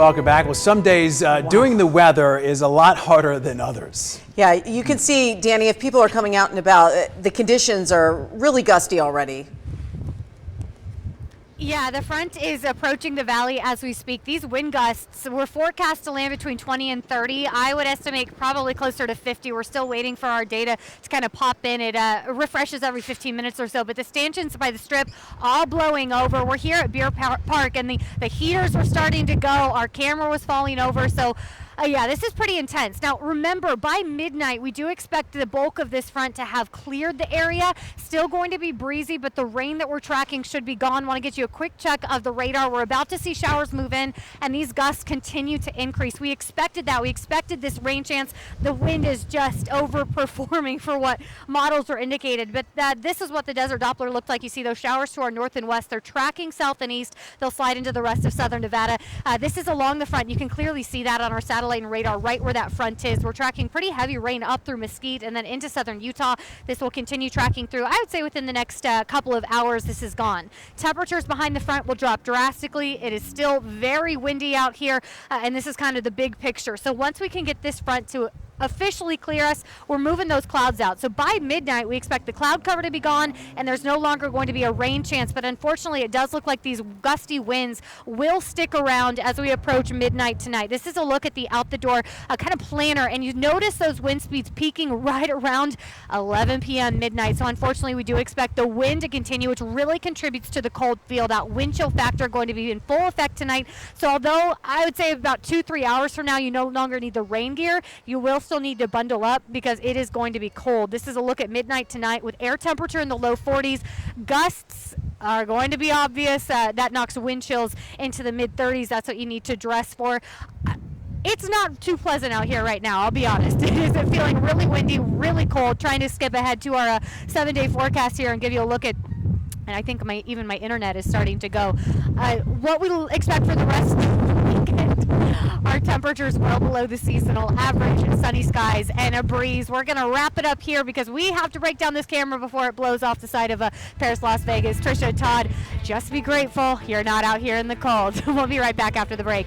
welcome back. Well, some days doing the weather is a lot harder than others. Yeah, you can see, Danny, if people are coming out and about, the conditions are really gusty already. Yeah, the front is approaching the valley as we speak. These wind gusts were forecast to land between 20 and 30. I would estimate probably closer to 50. We're still waiting for our data to kind of pop in. It refreshes every 15 minutes or so, but the stanchions by the strip all blowing over. We're here at Beer Park, and the heaters were starting to go. Our camera was falling over, so yeah, this is pretty intense. Now, remember, by midnight, we do expect the bulk of this front to have cleared the area. Still going to be breezy, but the rain that we're tracking should be gone. Want to get you a quick check of the radar. We're about to see showers move in, and these gusts continue to increase. We expected that. We expected this rain chance. The wind is just overperforming for what models were indicated, but this is what the Desert Doppler looked like. You see those showers to our north and west. They're tracking south and east. They'll slide into the rest of southern Nevada. This is along the front. You can clearly see that on our satellite and radar right where that front is. We're tracking pretty heavy rain up through Mesquite and then into southern Utah. This will continue tracking through. I would say within the next couple of hours this is gone. Temperatures behind the front will drop drastically. It is still very windy out here, and this is kind of the big picture. So once we can get this front to officially clear us, we're moving those clouds out. So by midnight, we expect the cloud cover to be gone, and there's no longer going to be a rain chance. But unfortunately, it does look like these gusty winds will stick around as we approach midnight tonight. This is a look at the out the door kind of planner, and you notice those wind speeds peaking right around 11 p.m. midnight. So unfortunately, we do expect the wind to continue, which really contributes to the cold feel. That wind chill factor going to be in full effect tonight. So although I would say about 2-3 hours from now, you no longer need the rain gear, you will still need to bundle up because it is going to be cold. This is a look at midnight tonight with air temperature in the low 40s. Gusts are going to be obvious. That knocks wind chills into the mid 30s. That's what you need to dress for. It's not too pleasant out here right now, I'll be honest. It is feeling really windy, really cold. Trying to skip ahead to our 7-day forecast here and give you a look at, and I think even my internet is starting to go. What we'll expect for the rest of the weekend. Our temperatures well below the seasonal average, sunny skies and a breeze. We're going to wrap it up here because we have to break down this camera before it blows off the side of Paris, Las Vegas. Trisha, Todd, just be grateful you're not out here in the cold. We'll be right back after the break.